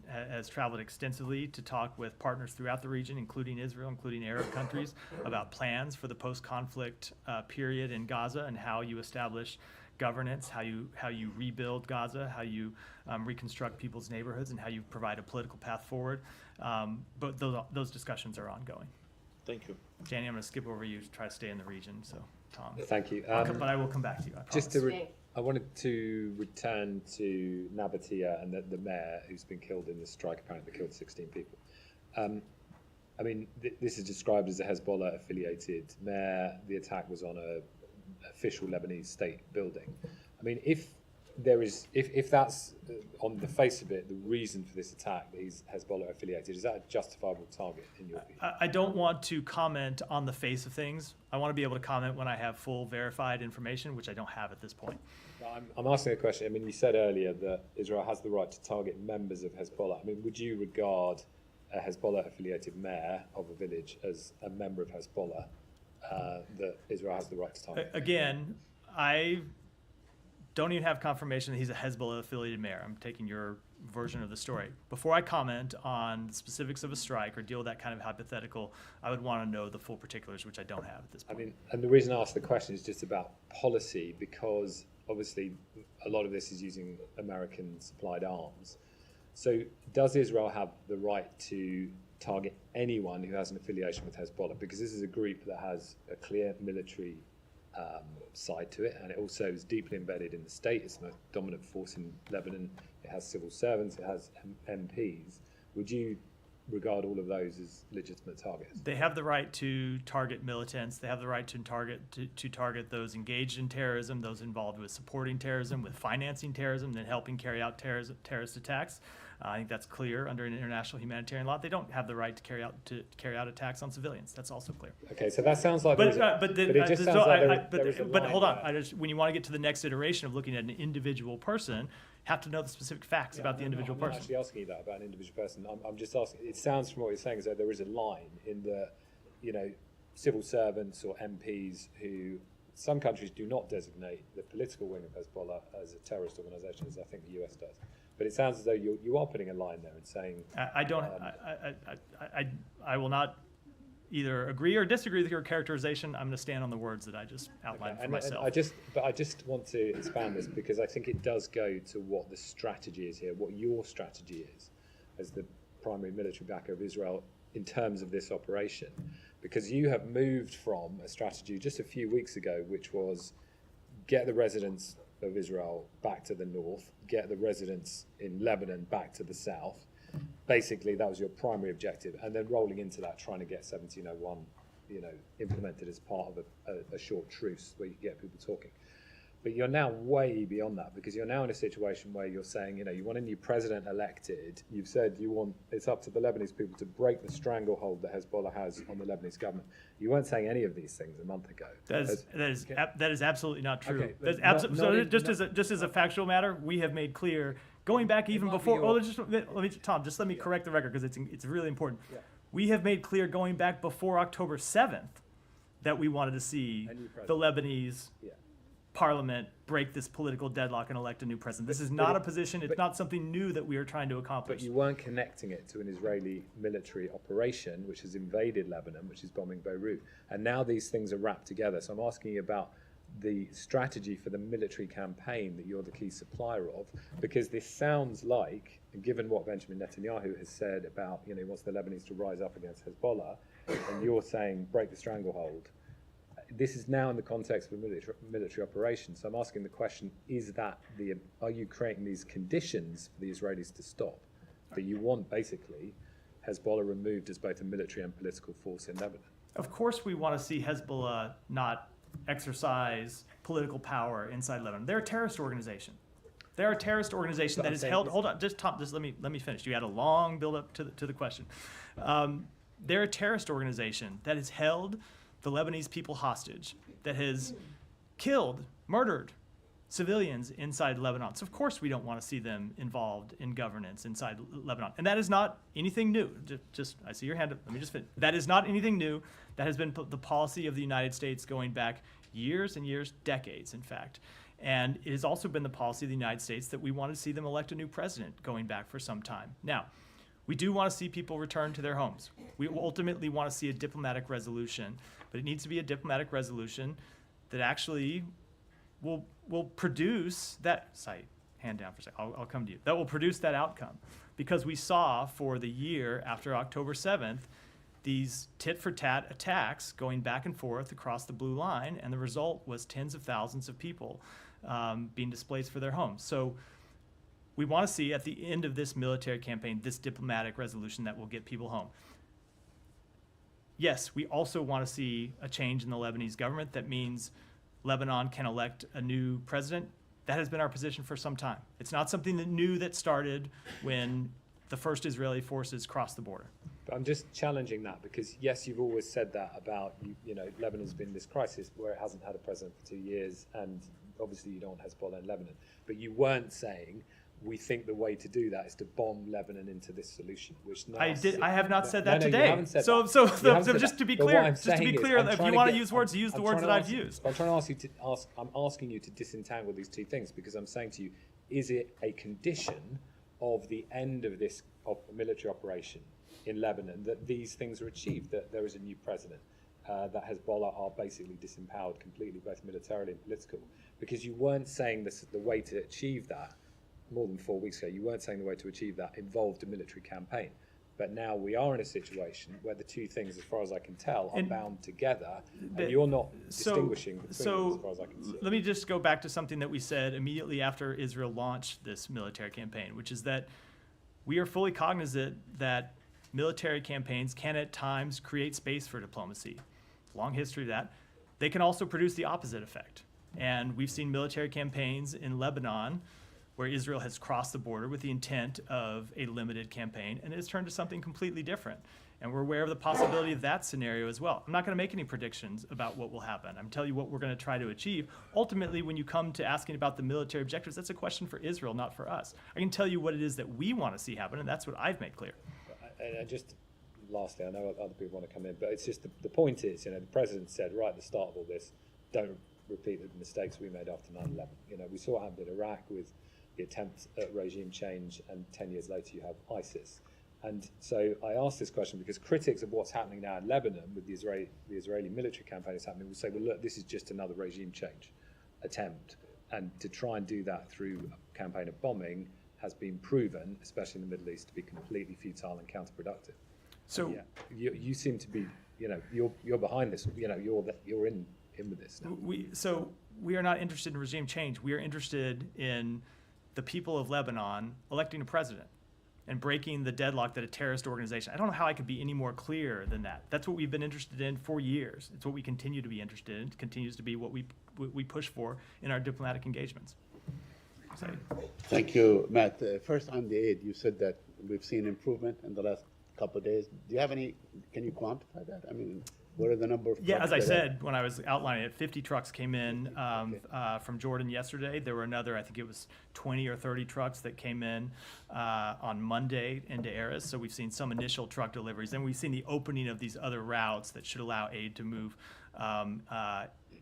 has traveled extensively to talk with partners throughout the region, including Israel, including Arab countries, about plans for the post-conflict period in Gaza and how you establish governance, how you rebuild Gaza, how you reconstruct people's neighborhoods, and how you provide a political path forward. But those discussions are ongoing. Thank you. Danny, I'm going to skip over you to try to stay in the region. So, Tom. Thank you. But I will come back to you. I Just promise. I wanted to return to Nabatea and the mayor who's been killed in this strike, apparently killed 16 people. I mean, this is described as a Hezbollah-affiliated mayor. The attack was on a official Lebanese state building. I mean, if that's on the face of it, the reason for this attack that he's Hezbollah affiliated, is that a justifiable target in your view? I don't want to comment on the face of things. I want to be able to comment when I have full verified information, which I don't have at this point. I'm asking a question. I mean, you said earlier that Israel has the right to target members of Hezbollah. I mean, would you regard a Hezbollah-affiliated mayor of a village as a member of Hezbollah that Israel has the right to target? Again, I don't even have confirmation that he's a Hezbollah-affiliated mayor. I'm taking your version of the story. Before I comment on the specifics of a strike or deal with that kind of hypothetical, I would want to know the full particulars, which I don't have at this point. I mean, and the reason I asked the question is just about policy, because obviously a lot of this is using American-supplied arms. So does Israel have the right to target anyone who has an affiliation with Hezbollah? Because this is a group that has a clear military side to it, and it also is deeply embedded in the state. It's the most dominant force in Lebanon. It has civil servants, it has MPs. Would you regard all of those as legitimate targets? They have the right to target militants. They have the right to target those engaged in terrorism, those involved with supporting terrorism, with financing terrorism, and helping carry out terrorist attacks. I think that's clear under an international humanitarian law. They don't have the right to carry out attacks on civilians. That's also clear. Okay, so that sounds like But hold on. When you want to get to the next iteration of looking at an individual person, have to know the specific facts about the individual I'm not person. actually asking you that about an individual person. I'm just asking. It sounds from what you're saying as though there is a line in the, civil servants or MPs who some countries do not designate the political wing of Hezbollah as a terrorist organisation, as I think the US does. But it sounds as though you are putting a line there and saying. I will not either agree or disagree with your characterization. I'm going to stand on the words that I just outlined for myself. I just want to expand this because I think it does go to what the strategy is here, what your strategy is as the primary military backer of Israel in terms of this operation. Because you have moved from a strategy just a few weeks ago, which was get the residents of Israel back to the north, get the residents in Lebanon back to the south. Basically, that was your primary objective, and then rolling into that, trying to get 1701, implemented as part of a short truce where you can get people talking. But you're now way beyond that, because you're now in a situation where you're saying, you want a new president elected. You've said it's up to the Lebanese people to break the stranglehold that Hezbollah has on the Lebanese government. You weren't saying any of these things a month ago. That is absolutely not true. Okay, Just as a factual matter, we have made clear, going back even before. Let me correct the record, because it's really important. Yeah. We have made clear going back before October 7th that we wanted to see the Lebanese parliament break this political deadlock and elect a new president. This is not a position. It's not something new that we are trying to accomplish. But you weren't connecting it to an Israeli military operation which has invaded Lebanon, which is bombing Beirut. And now these things are wrapped together. So I'm asking you about the strategy for the military campaign that you're the key supplier of, because this sounds like, given what Benjamin Netanyahu has said about, he wants the Lebanese to rise up against Hezbollah, and you're saying break the stranglehold. This is now in the context of a military operation. So I'm asking the question, are you creating these conditions for the Israelis to stop? That you want, basically, Hezbollah removed as both a military and political force in Lebanon? Of course we want to see Hezbollah not exercise political power inside Lebanon. They're a terrorist organization. They're a terrorist organization that is held. Hold on, just let me finish. You had a long build up to the question. They're a terrorist organization that has held the Lebanese people hostage, that has killed, murdered civilians inside Lebanon. So of course we don't want to see them involved in governance inside Lebanon. And that is not anything new. I see your hand up. Let me just finish. That is not anything new. That has been the policy of the United States going back years and years, decades, in fact. And it has also been the policy of the United States that we want to see them elect a new president going back for some time. Now, we do want to see people return to their homes. We ultimately want to see a diplomatic resolution, but it needs to be a diplomatic resolution that actually will produce that, sorry, hand down for a second, I'll come to you. That will produce that outcome. Because we saw for the year after October 7th, these tit-for-tat attacks going back and forth across the blue line, and the result was tens of thousands of people being displaced for their homes. So we want to see at the end of this military campaign, this diplomatic resolution that will get people home. Yes, we also want to see a change in the Lebanese government. That means Lebanon can elect a new president. That has been our position for some time. It's not something that started when the first Israeli forces crossed the border. But I'm just challenging that because, yes, you've always said that about, Lebanon's been in this crisis where it hasn't had a president for 2 years, and obviously you don't want Hezbollah in Lebanon. But you weren't saying, we think the way to do that is to bomb Lebanon into this solution, which now I have not said that no, today. You haven't said so that. so, You haven't so said just that. to be But clear, what I'm just to be saying is, clear, I'm if trying you want to get- use words, use the I'm words trying that to I've ask- used. I'm trying to ask you to ask. I'm asking you to disentangle these two things because I'm saying to you, is it a condition of the end of this military operation in Lebanon that these things are achieved, that there is a new president, that Hezbollah are basically disempowered completely, both militarily and political? Because you weren't saying this, the way to achieve that more than 4 weeks ago, you weren't saying the way to achieve that involved a military campaign. But now we are in a situation where the two things, as far as I can tell, are bound together, and you're not distinguishing between them, as far as I can see. Let me just go back to something that we said immediately after Israel launched this military campaign, which is that we are fully cognizant that military campaigns can at times create space for diplomacy. Long history of that. They can also produce the opposite effect. And we've seen military campaigns in Lebanon where Israel has crossed the border with the intent of a limited campaign, and it's turned to something completely different. And we're aware of the possibility of that scenario as well. I'm not going to make any predictions about what will happen. I'm telling you what we're going to try to achieve. Ultimately, when you come to asking about the military objectives, that's a question for Israel, not for us. I can tell you what it is that we want to see happen, and that's what I've made clear. And just lastly, I know other people want to come in, but it's just the point is, the president said right at the start of all this, don't repeat the mistakes we made after 9/11. We saw what happened in Iraq with the attempt at regime change, and 10 years later you have ISIS. And so I ask this question because critics of what's happening now in Lebanon with the Israeli military campaign is happening will say, well, look, this is just another regime change attempt. And to try and do that through a campaign of bombing has been proven, especially in the Middle East, to be completely futile and counterproductive. So you seem to be, you're behind this. You're in with this now. We are not interested in regime change. We are interested in the people of Lebanon electing a president and breaking the deadlock that a terrorist organization. I don't know how I could be any more clear than that. That's what we've been interested in for years. It's what we continue to be interested in. It continues to be what we push for in our diplomatic engagements. Thank you, Matt. First, on the aid, you said that we've seen improvement in the last couple of days. Do you have any? Can you quantify that? I mean, what are the number of? Yeah, as I said when I was outlining it, 50 trucks came in from Jordan yesterday. There were another, I think it was 20 or 30 trucks that came in on Monday into Erez. So we've seen some initial truck deliveries. And we've seen the opening of these other routes that should allow aid to move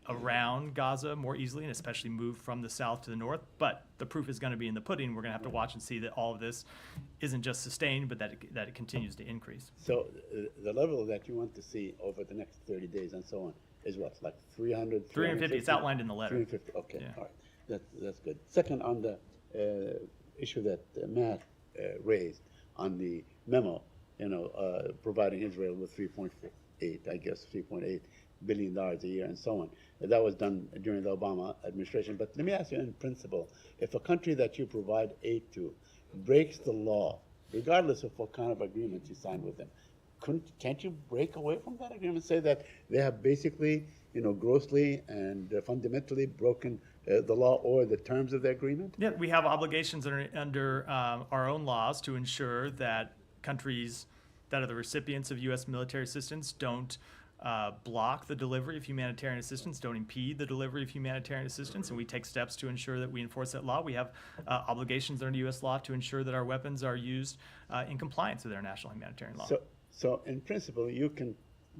around Gaza more easily, and especially move from the south to the north. But the proof is going to be in the pudding. We're going to have to watch and see that all of this isn't just sustained, but that it continues to increase. So the level that you want to see over the next 30 days and so on is what, like 300? 350, it's outlined in the letter. 350, okay, Yeah. all right. That's good. Second, on the issue that Matt raised on the memo, providing Israel with 3.8 billion a year and so on. That was done during the Obama administration. But let me ask you in principle, if a country that you provide aid to breaks the law, regardless of what kind of agreement you sign with them, can't you break away from that agreement, say that they have basically, grossly and fundamentally broken the law or the terms of the agreement? Yeah, we have obligations under our own laws to ensure that countries that are the recipients of U.S. military assistance don't block the delivery of humanitarian assistance, don't impede the delivery of humanitarian assistance, and we take steps to ensure that we enforce that law. We have obligations under U.S. law to ensure that our weapons are used in compliance with international humanitarian law. So in principle, you can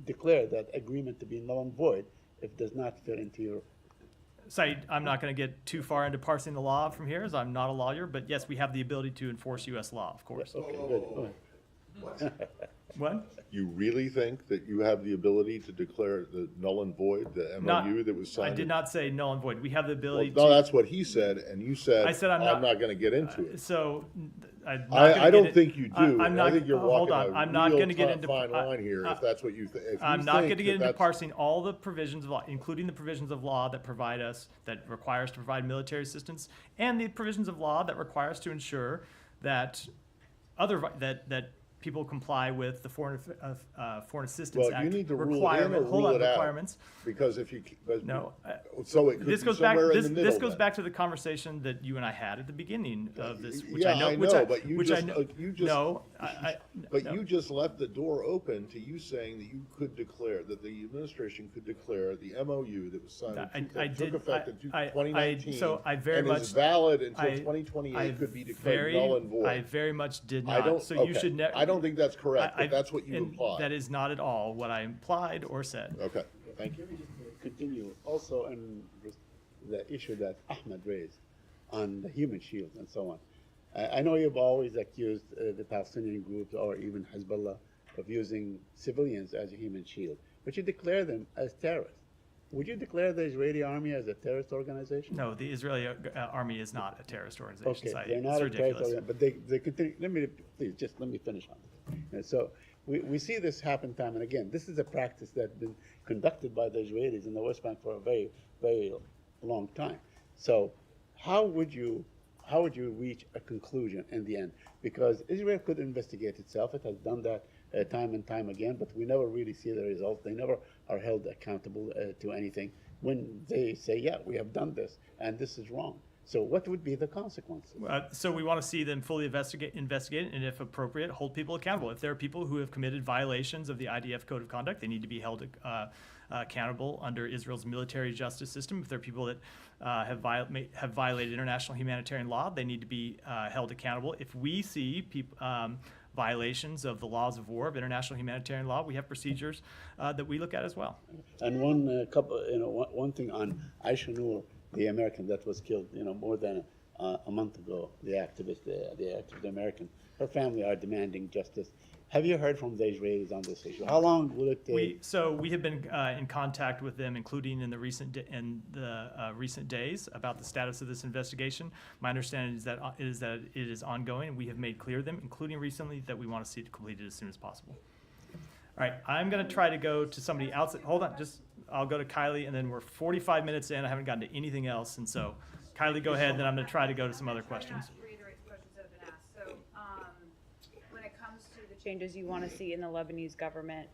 declare that agreement to be null and void if it does not fit into your Saeed, I'm not going to get too far into parsing the law from here, as I'm not a lawyer, but yes, we have the ability to enforce U.S. law, of course. Okay, good. Go ahead. What? You really think that you have the ability to declare the null and void, the Not- MOU that was I signed? did not say null and void. We have the Well, ability no, to. that's what he said, and you said, I said I'm I'm not- not gonna get into it. So I'm not I gonna don't get think you do. I'm not, I think you're hold walking on. a I'm not real going to get tough, into fine line here, if that's what you think. I'm not going to get into parsing all the provisions of law, including the provisions of law that provide us, that require us to provide military assistance, and the provisions of law that require us to ensure that that people comply with the Foreign Assistance Well, Act you need to rule in or requirement. Hold rule on, it out. requirements. Because if you, No, so it could This be goes back. somewhere in This, the middle this goes then. back to the conversation that you and I had at the beginning of this, which Yeah, I know. I which know, but you which just- I know. you just- no, But no. you just left the door open to you saying that you could declare, that the administration could declare the MOU that was signed, I that did- took effect in I- 2019. so I very and much- is valid until I 2028, could be declared very, null and void. I very much did I not. don't, So okay. you should never. I don't think that's correct, but that's what you and implied. That is not at all what I implied or said. Okay, thank you. Let me just continue. Also, in the issue that Ahmed raised on the human shield and so on. I know you've always accused the Palestinian groups or even Hezbollah of using civilians as a human shield, but you declare them as terrorists. Would you declare the Israeli army as a terrorist organization? No, the Israeli army is not a terrorist organization. Okay, Saeed. they're It's not a ridiculous. terrorist organization, but they continue. Please, just let me finish on this. And so we see this happen time and again. This is a practice that's been conducted by the Israelis in the West Bank for a very, very long time. So how would you reach a conclusion in the end? Because Israel could investigate itself. It has done that time and time again, but we never really see the results. They never are held accountable to anything when they say, yeah, we have done this and this is wrong. So what would be the consequences? So we want to see them fully investigate, and if appropriate, hold people accountable. If there are people who have committed violations of the IDF Code of Conduct, they need to be held accountable under Israel's military justice system. If there are people that have violated international humanitarian law, they need to be held accountable. If we see violations of the laws of war, of international humanitarian law, we have procedures that we look at as well. And one thing on Aisha Noor, the American that was killed, more than a month ago, the activist American. Her family are demanding justice. Have you heard from the Israelis on this issue? How long will it take? We have been in contact with them, including in the recent days, about the status of this investigation. My understanding is that it is ongoing, and we have made clear to them, including recently, that we want to see it completed as soon as possible. All right, I'm going to try to go to somebody else. Hold on, I'll go to Kylie, and then we're 45 minutes in. I haven't gotten to anything else, and so Kylie, go ahead, and then I'm going to try to go to some other questions. Reiterate questions that have been asked. So, when it comes to the changes you want to see in the Lebanese government,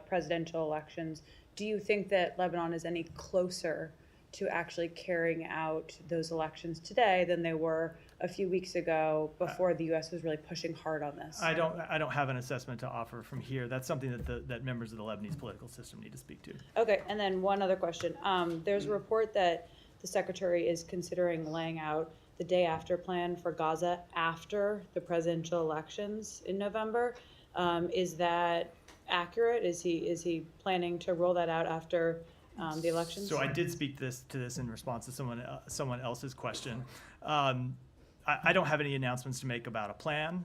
presidential elections, do you think that Lebanon is any closer to actually carrying out those elections today than they were a few weeks ago before the U.S. was really pushing hard on this? I don't have an assessment to offer from here. That's something that members of the Lebanese political system need to speak to. Okay, and then one other question. There's a report that the secretary is considering laying out the day after plan for Gaza after the presidential elections in November. Is that accurate? Is he planning to roll that out after the elections? So I did speak to this in response to someone else's question. I don't have any announcements to make about a plan.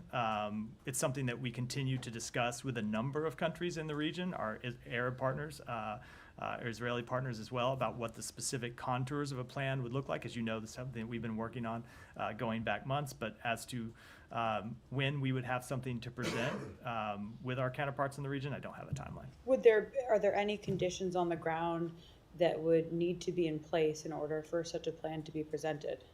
It's something that we continue to discuss with a number of countries in the region, our Arab partners, our Israeli partners as well, about what the specific contours of a plan would look like. As you know, this is something that we've been working on going back months, but as to when we would have something to present with our counterparts in the region, I don't have a timeline. Are there any conditions on the ground that would need to be in place in order for such a plan to be presented?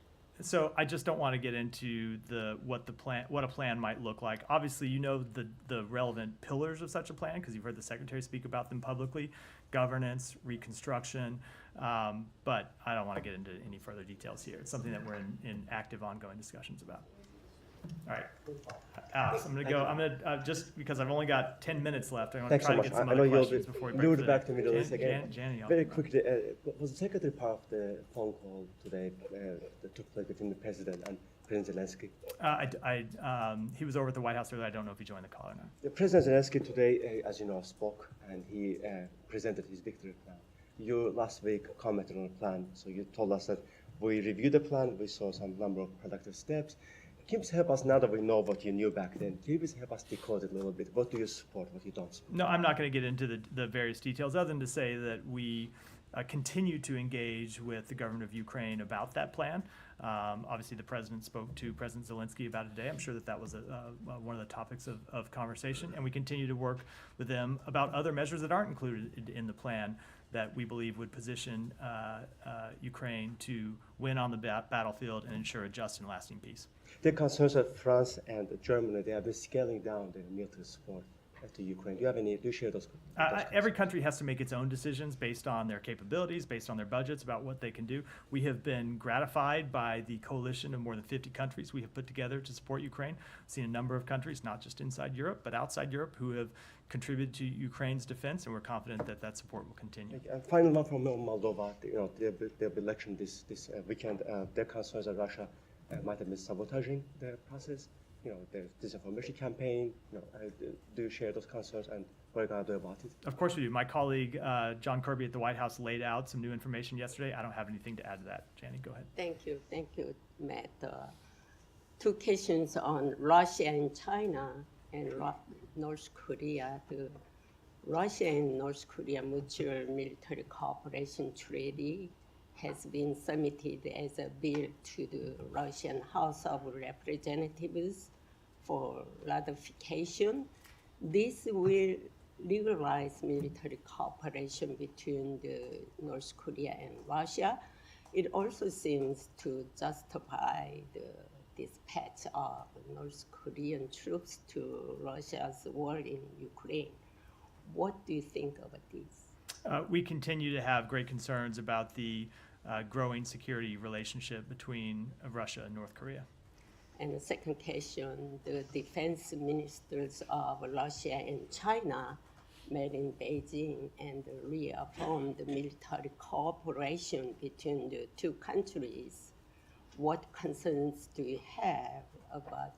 So I just don't want to get into what a plan might look like. Obviously, you know the relevant pillars of such a plan because you've heard the secretary speak about them publicly: governance, reconstruction. But I don't want to get into any further details here. It's something that we're in active, ongoing discussions about. All right, Alex, I'm going to go. I'm going to just because I've only got 10 minutes left. I want to Thanks try so to much. get some I other know you'll questions before we lure break back to the Middle East again. Very quickly, was the secretary part of the phone call today that took place between the president and President Zelensky? He was over at the White House earlier. I don't know if he joined the call or not. The President Zelensky today, as you know, spoke and he presented his victory plan. you last week commented on the plan. So you told us that we reviewed the plan, we saw some number of productive steps. Can you please help us now that we know what you knew back then? Can you please help us decode it a little bit? What do you support, what you don't support? No, I'm not going to get into the various details other than to say that we continue to engage with the government of Ukraine about that plan. Obviously, the president spoke to President Zelensky about it today. I'm sure that was one of the topics of conversation. And we continue to work with them about other measures that aren't included in the plan that we believe would position Ukraine to win on the battlefield and ensure a just and lasting peace. The concerns of France and Germany, they have been scaling down their military support to Ukraine. Do you share those? Every country has to make its own decisions based on their capabilities, based on their budgets, about what they can do. We have been gratified by the coalition of more than 50 countries we have put together to support Ukraine. We've seen a number of countries, not just inside Europe, but outside Europe, who have contributed to Ukraine's defense, and we're confident that that support will continue. And final one from Moldova. The election this weekend. Their concerns that Russia might have been sabotaging the process. The disinformation campaign. Do you share those concerns, and what are you going to do about it? Of course we do. My colleague John Kirby at the White House laid out some new information yesterday. I don't have anything to add to that. Janie, go ahead. Thank you, Matt. Two questions on Russia and China and North Korea. The Russia and North Korea Mutual Military Cooperation Treaty has been submitted as a bill to the Russian House of Representatives for ratification. This will legalize military cooperation between the North Korea and Russia. It also seems to justify the dispatch of North Korean troops to Russia's war in Ukraine. What do you think about this? We continue to have great concerns about the growing security relationship between Russia and North Korea. And the second question, the defense ministers of Russia and China met in Beijing and reaffirmed the military cooperation between the two countries. What concerns do you have about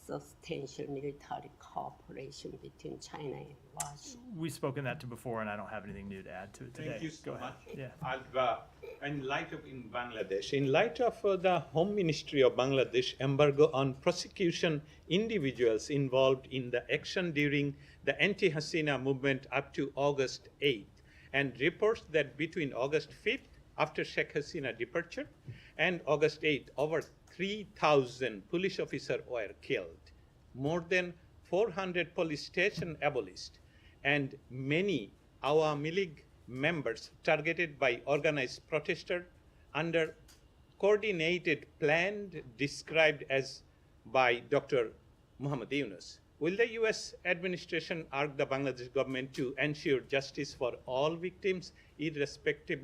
substantial military cooperation between China and Russia? We've spoken that to before, and I don't have anything new to add to it today. Thank you so much. Yeah. In light of the Home Ministry of Bangladesh embargo on prosecution individuals involved in the action during the anti-Hasina movement up to August 8th, and reports that between August 5th, after Sheikh Hasina departure, and August 8th, over 3,000 police officers were killed, more than 400 police stations abolished, and many Awami League members targeted by organized protesters under coordinated plan described as by Dr. Muhammad Yunus. Will the U.S. administration urge the Bangladesh government to ensure justice for all victims, irrespective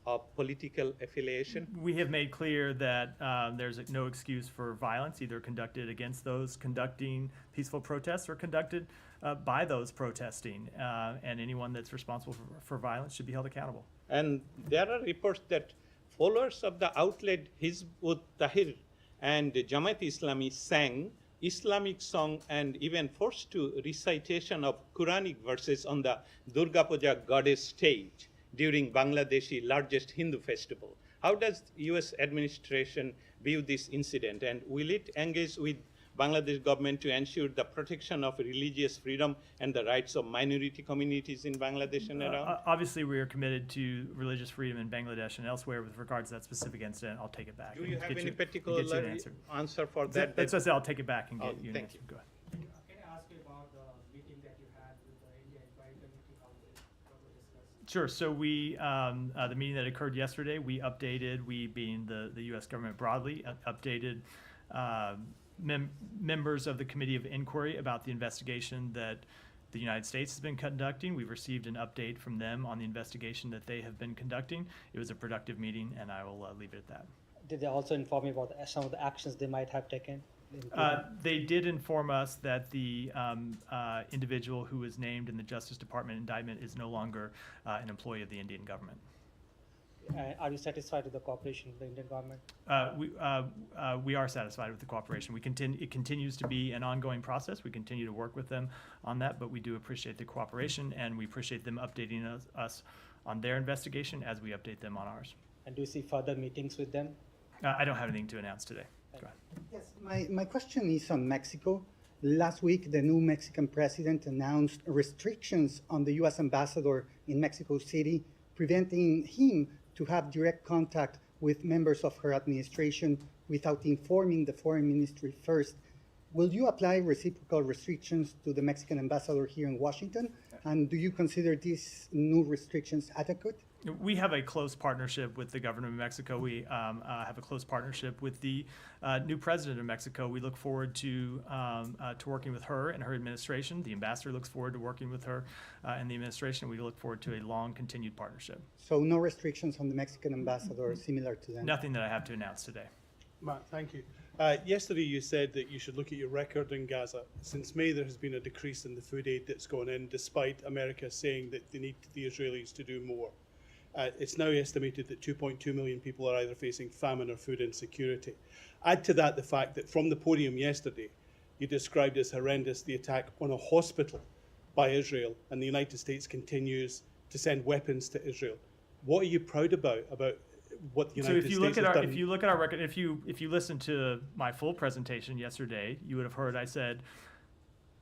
of political affiliation? We have made clear that there's no excuse for violence, either conducted against those conducting peaceful protests or conducted by those protesting, and anyone that's responsible for violence should be held accountable. And there are reports that followers of the outlet Hizb ut-Tahrir and Jamaat Islami sang Islamic song and even forced to recitation of Quranic verses on the Durga Puja goddess stage during Bangladeshi largest Hindu festival. How does U.S. administration view this incident, and will it engage with Bangladesh government to ensure the protection of religious freedom and the rights of minority communities in Bangladesh and around? Obviously, we are committed to religious freedom in Bangladesh and elsewhere. With regards to that specific incident, I'll take it back. Do you have any particular answer for that? That's what I said. I'll take it back and get you an answer. Go ahead. Can I ask you about the meeting that you had with the India Enlighten how were discussed? Sure. So we, the meeting that occurred yesterday, we updated, we being the U.S. government broadly, updated members of the Committee of Inquiry about the investigation that the United States has been conducting. We've received an update from them on the investigation that they have been conducting. It was a productive meeting, and I will leave it at that. Did they also inform you about some of the actions they might have taken? They did inform us that the individual who was named in the Justice Department indictment is no longer an employee of the Indian government. Are you satisfied with the cooperation with the Indian government? We are satisfied with the cooperation. It continues to be an ongoing process. We continue to work with them on that, but we do appreciate the cooperation, and we appreciate them updating us on their investigation as we update them on ours. And do you see further meetings with them? I don't have anything to announce today. Go ahead. Yes, my question is on Mexico. Last week, the new Mexican president announced restrictions on the U.S. ambassador in Mexico City, preventing him to have direct contact with members of her administration without informing the foreign ministry first. Will you apply reciprocal restrictions to the Mexican ambassador here in Washington? And do you consider these new restrictions adequate? We have a close partnership with the government of Mexico. We have a close partnership with the new president of Mexico. We look forward to working with her and her administration. The ambassador looks forward to working with her and the administration. We look forward to a long continued partnership. So no restrictions on the Mexican ambassador similar to them? Nothing that I have to announce today. Matt, thank you. Yesterday you said that you should look at your record in Gaza. Since May there has been a decrease in the food aid that's gone in, despite America saying that they need the Israelis to do more. It's now estimated that 2.2 million people are either facing famine or food insecurity. Add to that the fact that from the podium yesterday, you described as horrendous the attack on a hospital by Israel, and the United States continues to send weapons to Israel. What are you proud about what the United States has done? If you look at our record, if you listen to my full presentation yesterday, you would have heard I said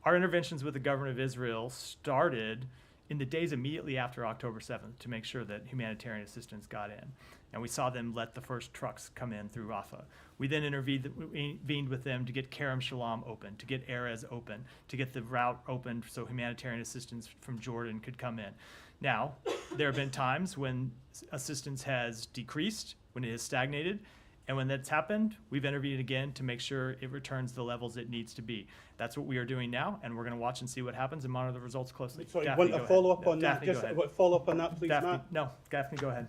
our interventions with the government of Israel started in the days immediately after October 7th to make sure that humanitarian assistance got in. And we saw them let the first trucks come in through Rafah. We then intervened with them to get Kerem Shalom open, to get Erez open, to get the route open so humanitarian assistance from Jordan could come in. Now, there have been times when assistance has decreased, when it has stagnated, and when that's happened, we've intervened again to make sure it returns to the levels it needs to be. That's what we are doing now, and we're going to watch and see what happens and monitor the results closely. Sorry, Daphne, a follow-up on Daphne, that. go ahead. Just a follow-up on that, please, Daphne, Matt. no, Daphne, go ahead.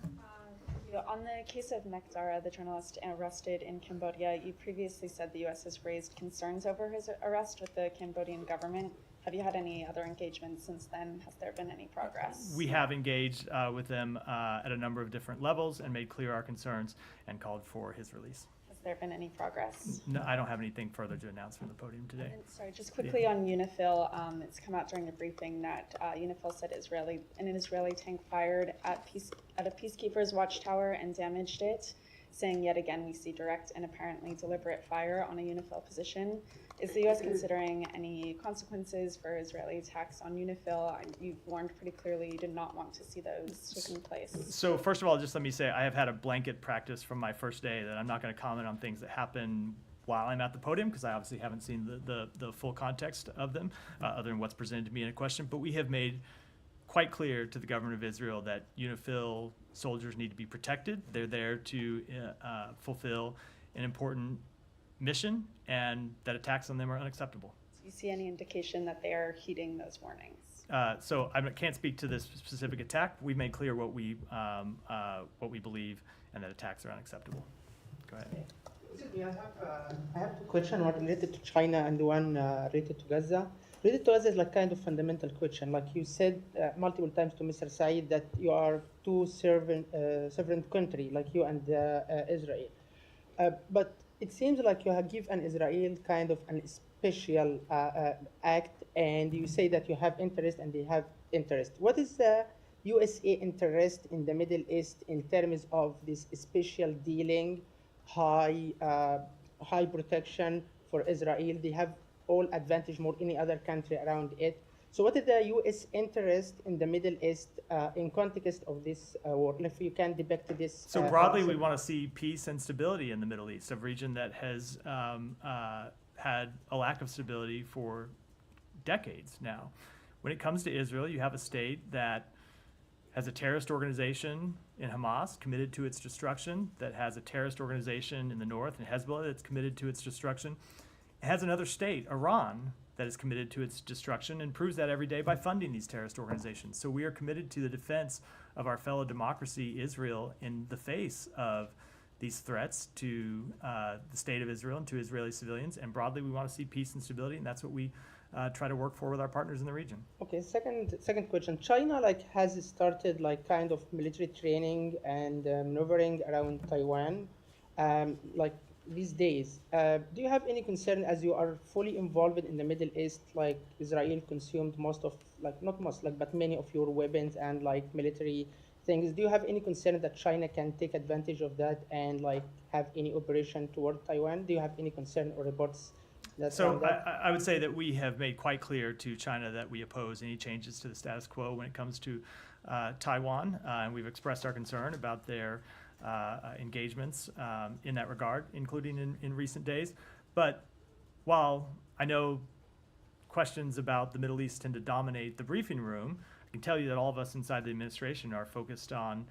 On the case of Mekdara, the journalist arrested in Cambodia, you previously said the U.S. has raised concerns over his arrest with the Cambodian government. Have you had any other engagements since then? Has there been any progress? We have engaged with them at a number of different levels and made clear our concerns and called for his release. Has there been any progress? No, I don't have anything further to announce from the podium today. And sorry, just quickly on UNIFIL, it's come out during the briefing that UNIFIL said an Israeli tank fired at a peacekeeper's watchtower and damaged it, saying yet again we see direct and apparently deliberate fire on a UNIFIL position. Is the U.S. considering any consequences for Israeli attacks on UNIFIL? You've warned pretty clearly you did not want to see those taking place. So first of all, just let me say I have had a blanket practice from my first day that I'm not going to comment on things that happen while I'm at the podium because I obviously haven't seen the full context of them other than what's presented to me in a question. But we have made quite clear to the government of Israel that UNIFIL soldiers need to be protected. They're there to fulfill an important mission, and that attacks on them are unacceptable. Do you see any indication that they are heeding those warnings? So I can't speak to this specific attack. We've made clear what we believe, and that attacks are unacceptable. Go ahead. I have two questions, one related to China and one related to Gaza. Related to Gaza is like kind of fundamental question. Like you said multiple times to Mr. Saeed that you are two sovereign country, like you and Israel. But it seems like you have given Israel kind of an special act, and you say that you have interest and they have interest. What is the USA interest in the Middle East in terms of this special dealing, high protection for Israel? They have all advantage more any other country around it. So what is the U.S. interest in the Middle East in context of this war? And if you can depict this. So broadly, we want to see peace and stability in the Middle East, a region that has had a lack of stability for decades now. When it comes to Israel, you have a state that has a terrorist organization in Hamas committed to its destruction, that has a terrorist organization in the north in Hezbollah that's committed to its destruction. It has another state, Iran, that is committed to its destruction and proves that every day by funding these terrorist organizations. So we are committed to the defense of our fellow democracy, Israel, in the face of these threats to the state of Israel and to Israeli civilians. And broadly, we want to see peace and stability, and that's what we try to work for with our partners in the region. Okay, second question. China has started kind of military training and maneuvering around Taiwan. These days, do you have any concern as you are fully involved in the Middle East, Israel consumed most of, not most, but many of your weapons and military things. Do you have any concern that China can take advantage of that and like have any operation toward Taiwan? Do you have any concern or reports that So on that? I would say that we have made quite clear to China that we oppose any changes to the status quo when it comes to Taiwan, and we've expressed our concern about their engagements in that regard, including in recent days. But while I know questions about the Middle East tend to dominate the briefing room, I can tell you that all of us inside the administration are focused on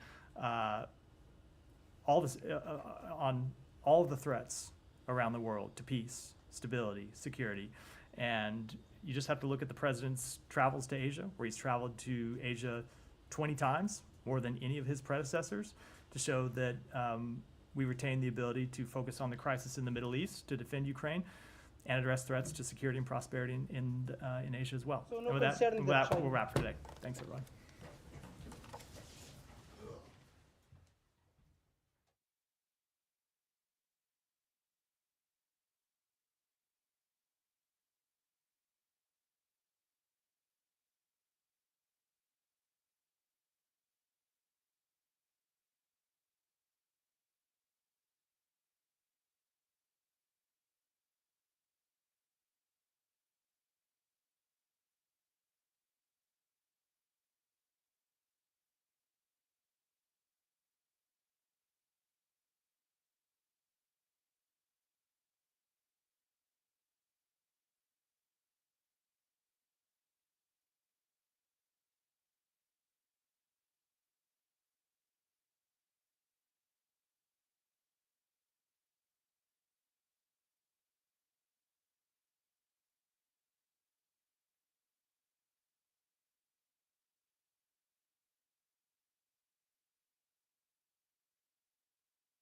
all of the threats around the world to peace, stability, security. And you just have to look at the president's travels to Asia, where he's traveled to Asia 20 times, more than any of his predecessors, to show that we retain the ability to focus on the crisis in the Middle East, to defend Ukraine, and address threats to security and prosperity in Asia as well. So no And with that, concern that we'll wrap for today. Thanks, everyone.